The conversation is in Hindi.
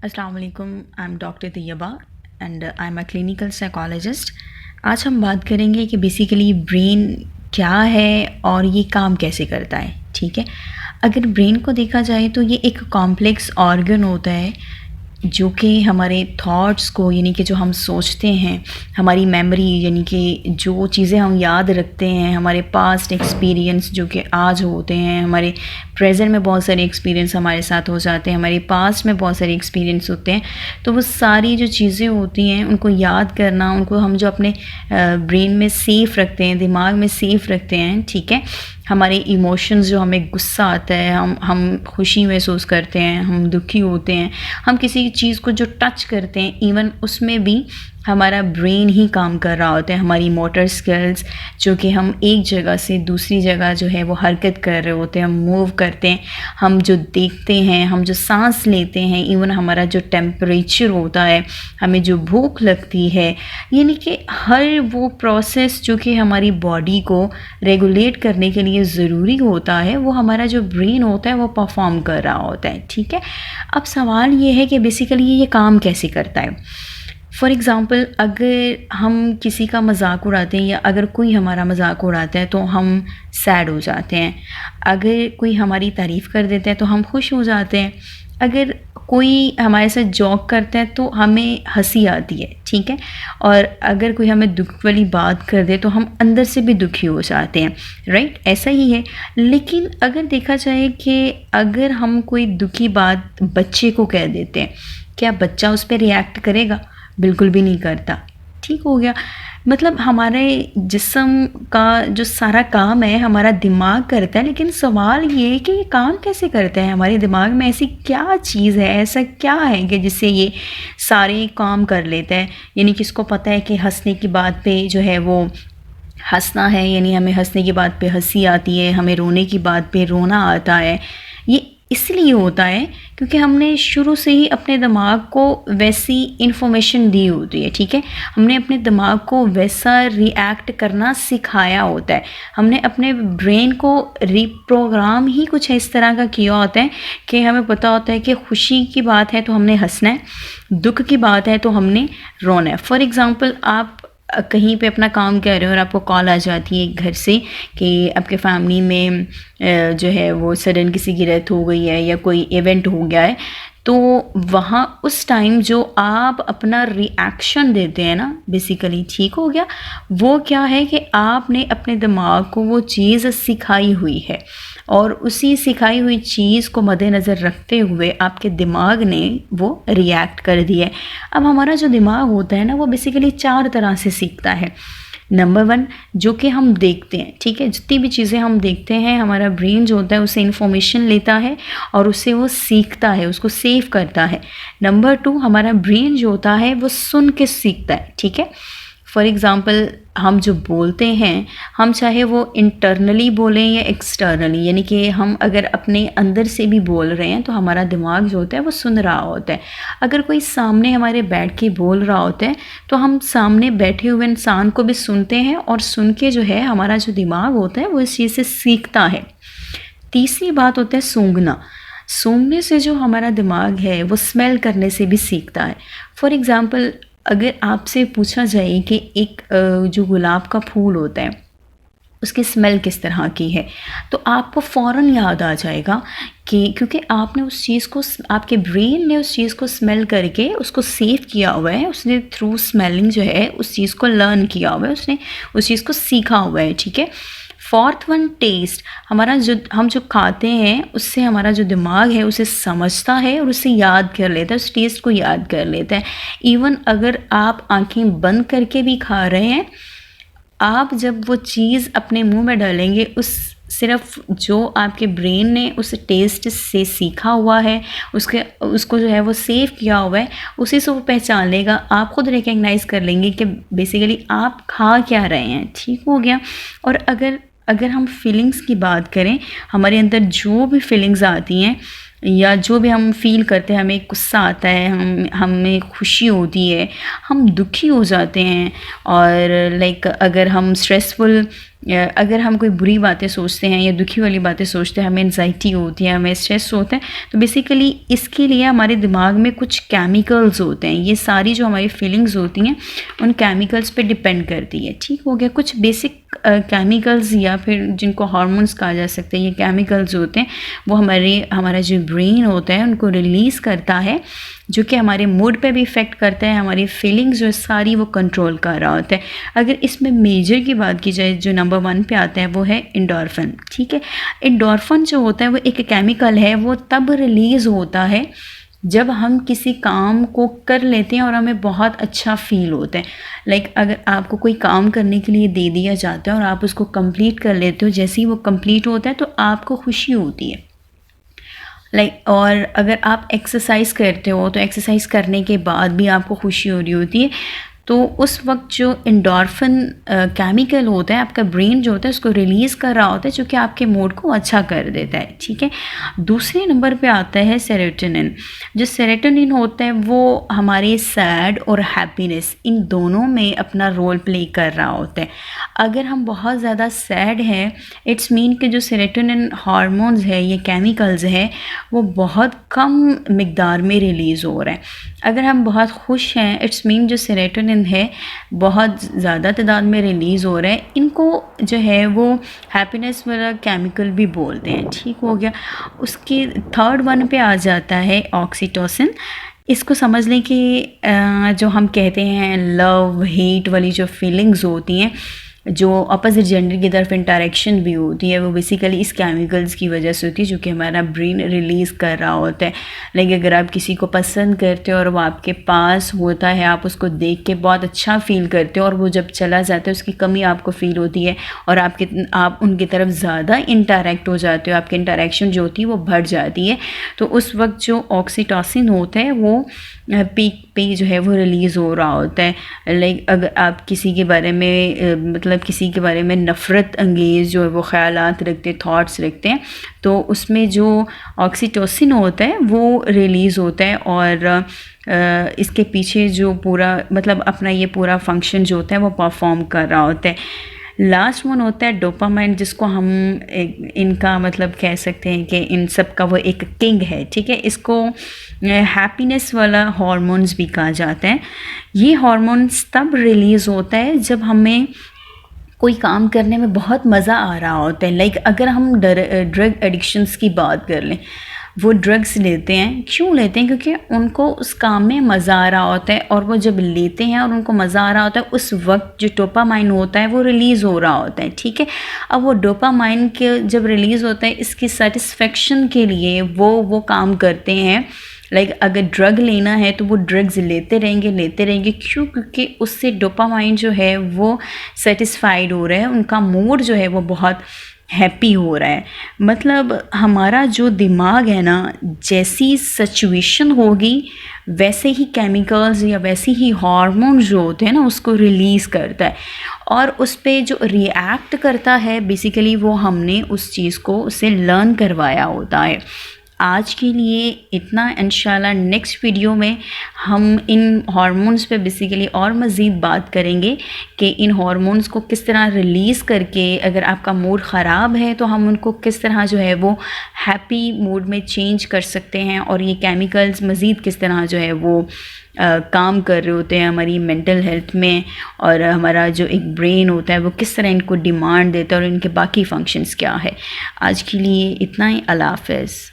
अस्सलाम वालेकुम, I am doctor Taiba and I am a clinical psychologist. आज हम बात करेंगे कि बेसिकली ब्रेन क्या है और ये काम कैसे करता है। ठीक है, अगर ब्रेन को देखा जाए तो ये एक कॉम्प्लेक्स ऑर्गन होता है जो कि हमारे थॉट्स को, यानी कि जो हम सोचते हैं, हमारी मेमोरी, यानी कि जो चीज़ें हम याद रखते हैं, हमारे पास्ट एक्सपीरियंस जो कि आज होते हैं, हमारे प्रेजेंट में बहुत सारे एक्सपीरियंस हमारे साथ हो जाते हैं, हमारे पास्ट में बहुत सारे एक्सपीरियंस होते हैं। तो वो सारी जो चीज़ें होती हैं उनको याद करना, उनको हम जो अपने ब्रेन में सेफ़ रखते हैं, दिमाग में सेफ़ रखते हैं। ठीक है, हमारे इमोशंस, जो हमें गुस्सा आता है, हम खुशी महसूस करते हैं, हम दुखी होते हैं, हम किसी चीज़ को जो टच करते हैं, इवन उसमें भी हमारा ब्रेन ही काम कर रहा होता है। हमारी मोटर स्किल्स, जो कि हम एक जगह से दूसरी जगह जो है वो हरकत कर रहे होते हैं, हम मूव करते हैं, हम जो देखते हैं, हम जो सांस लेते हैं, इवन हमारा जो टेम्परेचर होता है, हमें जो भूख लगती है, यानी कि हर वो प्रोसेस जो कि हमारी बॉडी को रेगुलेट करने के लिए ज़रूरी होता है, वो हमारा जो ब्रेन होता है वो परफॉर्म कर रहा होता है। ठीक है, अब सवाल ये है कि बेसिकली ये काम कैसे करता है। फॉर एग्ज़ाम्पल, अगर हम किसी का मजाक उड़ाते हैं या अगर कोई हमारा मजाक उड़ाता है तो हम सैड हो जाते हैं। अगर कोई हमारी तारीफ़ कर देता है तो हम खुश हो जाते हैं। अगर कोई हमारे साथ जोक करता है तो हमें हंसी आती है। ठीक है, और अगर कोई हमें दुख वाली बात कर दे तो हम अंदर से भी दुखी हो जाते हैं। राइट, ऐसा ही है। लेकिन अगर देखा जाए कि अगर हम कोई दुखी बात बच्चे को कह देते हैं, क्या बच्चा उस पर रिएक्ट करेगा? बिल्कुल भी नहीं करता। ठीक हो गया, मतलब हमारे जिस्म का जो सारा काम है हमारा दिमाग करता है। लेकिन सवाल ये है कि ये काम कैसे करता है? हमारे दिमाग में ऐसी क्या चीज़ है, ऐसा क्या है कि जिससे ये सारे काम कर लेता है? यानी कि इसको पता है कि हंसने की बात पे जो है वो हंसना है, यानी हमें हंसने की बात पे हंसी आती है, हमें रोने की बात पे रोना आता है। ये इसलिए होता है क्योंकि हमने शुरू से ही अपने दिमाग को वैसी इन्फॉर्मेशन दी होती है। ठीक है, हमने अपने दिमाग को वैसा रिएक्ट करना सिखाया होता है। हमने अपने ब्रेन को रिप्रोग्राम ही कुछ इस तरह का किया होता है कि हमें पता होता है कि खुशी की बात है तो हमने हंसना है, दुख की बात है तो हमने रोना है। फॉर एग्ज़ाम्पल, आप कहीं पे अपना काम कर रहे हो और आपको कॉल आ जाती है घर से कि आपके फैमिली में जो है वो सडन किसी की डेथ हो गई है या कोई इवेंट हो गया है। तो वहाँ उस टाइम जो आप अपना रिएक्शन देते हैं ना, बेसिकली, ठीक हो गया, वो क्या है कि आपने अपने दिमाग को वो चीज़ सिखाई हुई है और उसी सिखाई हुई चीज़ को मद्देनज़र रखते हुए आपके दिमाग ने वो रिएक्ट कर दिया है। अब हमारा जो दिमाग होता है ना, वो बेसिकली 4 तरह से सीखता है। नंबर 1, जो कि हम देखते हैं। ठीक है, जितनी भी चीज़ें हम देखते हैं, हमारा ब्रेन जो होता है उससे इन्फॉर्मेशन लेता है और उससे वो सीखता है, उसको सेव करता है। नंबर 2, हमारा ब्रेन जो होता है वो सुन के सीखता है। ठीक है, फॉर एग्ज़ाम्पल, हम जो बोलते हैं, हम चाहे वो इंटरनली बोलें या एक्सटर्नली, यानी कि हम अगर अपने अंदर से भी बोल रहे हैं तो हमारा दिमाग जो होता है वो सुन रहा होता है। अगर कोई सामने हमारे बैठ के बोल रहा होता है तो हम सामने बैठे हुए इंसान को भी सुनते हैं और सुन के जो है हमारा जो दिमाग होता है वो इस चीज़ से सीखता है। तीसरी बात होता है सूंघना। सूंघने से जो हमारा दिमाग है वो स्मेल करने से भी सीखता है। फॉर एग्ज़ाम्पल, अगर आपसे पूछा जाए कि एक जो गुलाब का फूल होता है उसकी स्मेल किस तरह की है, तो आपको फ़ौरन याद आ जाएगा कि क्योंकि आपने उस चीज़ को, आपके ब्रेन ने उस चीज़ को स्मेल करके उसको सेव किया हुआ है, उसने थ्रू स्मेलिंग जो है उस चीज़ को लर्न किया हुआ है, उसने उस चीज़ को सीखा हुआ है। ठीक है, 4th वन, टेस्ट। हमारा जो हम जो खाते हैं उससे हमारा जो दिमाग है उसे समझता है और उसे याद कर लेता है, उस टेस्ट को याद कर लेता है। इवन अगर आप आंखें बंद करके भी खा रहे हैं, आप जब वो चीज़ अपने मुंह में डालेंगे, उस सिर्फ जो आपके ब्रेन ने उस टेस्ट से सीखा हुआ है, उसको जो है वो सेव किया हुआ है, उसी से वो पहचान लेगा। आप खुद रिकग्नाइज़ कर लेंगे कि बेसिकली आप खा क्या रहे हैं। ठीक हो गया। और अगर हम फीलिंग्स की बात करें, हमारे अंदर जो भी फीलिंग्स आती हैं या जो भी हम फ़ील करते हैं, हमें गुस्सा आता है, हमें खुशी होती है, हम दुखी हो जाते हैं, और लाइक अगर हम स्ट्रेसफुल अगर हम कोई बुरी बातें सोचते हैं या दुखी वाली बातें सोचते हैं, हमें एंजाइटी होती है, हमें स्ट्रेस होता है, तो बेसिकली इसके लिए हमारे दिमाग में कुछ केमिकल्स होते हैं। ये सारी जो हमारी फीलिंग्स होती हैं उन केमिकल्स पे डिपेंड करती है। ठीक हो गया। कुछ बेसिक केमिकल्स या फिर जिनको हार्मोन्स कहा जा सकते हैं, ये केमिकल्स होते हैं, वो हमारा जो ब्रेन होता है उनको रिलीज़ करता है, जो कि हमारे मूड पे भी इफ़ेक्ट करता है, हमारी फीलिंग्स जो सारी वो कंट्रोल कर रहा होता है। अगर इसमें मेजर की बात की जाए, जो नंबर 1 पे आता है वो है एंडोर्फिन। ठीक है। एंडोर्फिन जो होता है वो एक केमिकल है, वो तब रिलीज़ होता है जब हम किसी काम को कर लेते हैं और हमें बहुत अच्छा फील होता है। लाइक अगर आपको कोई काम करने के लिए दे दिया जाता है और आप उसको कंप्लीट कर लेते हो, जैसे ही वो कंप्लीट होता है तो आपको खुशी होती है। और अगर आप एक्सरसाइज करते हो तो एक्सरसाइज करने के बाद भी आपको खुशी हो रही होती है, तो उस वक्त जो एंडोर्फिन केमिकल होता है, आपका ब्रेन जो होता है उसको रिलीज़ कर रहा होता है, जो कि आपके मूड को अच्छा कर देता है। ठीक है। दूसरे नंबर पे आता है सेरोटोनिन। जो सेरोटोनिन होता है वो हमारे सैड और हैप्पीनेस इन दोनों में अपना रोल प्ले कर रहा होता है। अगर हम बहुत ज़्यादा सैड हैं, इट्स मीन कि जो सेरोटोनिन हार्मोन्स है, ये केमिकल्स हैं, वो बहुत कम मिकदार में रिलीज़ हो रहा है। अगर हम बहुत खुश हैं, इट्स मीन जो सेरोटोनिन है बहुत ज़्यादा तादाद में रिलीज़ हो रहा है। इनको जो है वो हैप्पीनेस वाला केमिकल भी बोलते हैं। ठीक हो गया। उसके थर्ड वन पे आ जाता है ऑक्सीटोसिन। इसको समझ लें कि जो हम कहते हैं लव हेट वाली जो फीलिंग्स होती हैं, जो अपोजिट जेंडर की तरफ इंटरेक्शन भी होती है, वो बेसिकली इस केमिकल्स की वजह से होती है, जो कि हमारा ब्रेन रिलीज़ कर रहा होता है। लाइक अगर आप किसी को पसंद करते हो और वो आपके पास होता है, आप उसको देख के बहुत अच्छा फ़ील करते हो, और वो जब चला जाता है उसकी कमी आपको फ़ील होती है, और आप उनकी तरफ ज़्यादा इंटरेक्ट हो जाते हो, आपकी इंटरेक्शन जो होती है वो बढ़ जाती है। तो उस वक्त जो ऑक्सीटोसिन होता है वो पीक पे जो है वो रिलीज़ हो रहा होता है। लाइक अगर आप किसी के बारे में किसी के बारे में नफ़रत अंगेज़ जो है वो ख़यालात रखते हैं, थॉट्स रखते हैं, तो उसमें जो ऑक्सीटोसिन होता है वो रिलीज़ होता है, और इसके पीछे जो पूरा अपना ये पूरा फंक्शन जो होता है वो परफॉर्म कर रहा होता है। लास्ट वन होता है डोपामाइन, जिसको हम इनका कह सकते हैं कि इन सब का वो एक किंग है। ठीक है। इसको हैप्पीनेस वाला हार्मोन्स भी कहा जाता है। ये हार्मोन्स तब रिलीज़ होता है जब हमें कोई काम करने में बहुत मज़ा आ रहा होता है। लाइक अगर हम ड्रग एडिक्शंस की बात कर लें, वो ड्रग्स लेते हैं, क्यों लेते हैं? क्योंकि उनको उस काम में मज़ा आ रहा होता है, और वो जब लेते हैं और उनको मज़ा आ रहा होता है, उस वक्त जो डोपामाइन होता है वो रिलीज़ हो रहा होता है। ठीक है। अब वो डोपामाइन के जब रिलीज़ होता है, इसकी सेटिस्फेक्शन के लिए वो काम करते हैं। लाइक अगर ड्रग लेना है तो वो ड्रग्स लेते रहेंगे। क्यों? क्योंकि उससे डोपामाइन जो है वो सेटिस्फाइड हो रहा है, उनका मूड जो है वो बहुत हैप्पी हो रहा है। हमारा जो दिमाग है ना, जैसी सिचुएशन होगी वैसे ही केमिकल्स या वैसे ही हार्मोन जो होते हैं ना उसको रिलीज़ करता है, और उस पर जो रिएक्ट करता है बेसिकली वो हमने उस चीज़ को उससे लर्न करवाया होता है। आज के लिए इतना। इंशाल्लाह नेक्स्ट वीडियो में हम इन हार्मोन्स पे बेसिकली और मज़ीद बात करेंगे कि इन हार्मोन्स को किस तरह रिलीज़ करके अगर आपका मूड ख़राब है तो हम उनको किस तरह जो है वो हैप्पी मूड में चेंज कर सकते हैं, और ये केमिकल्स मज़ीद किस तरह जो है वो काम कर रहे होते हैं हमारी मेंटल हेल्थ में, और हमारा जो एक ब्रेन होता है वो किस तरह इनको डिमांड देता है, और इनके बाकी फंक्शंस क्या है। आज के लिए इतना ही। अल्लाह हाफ़िज़।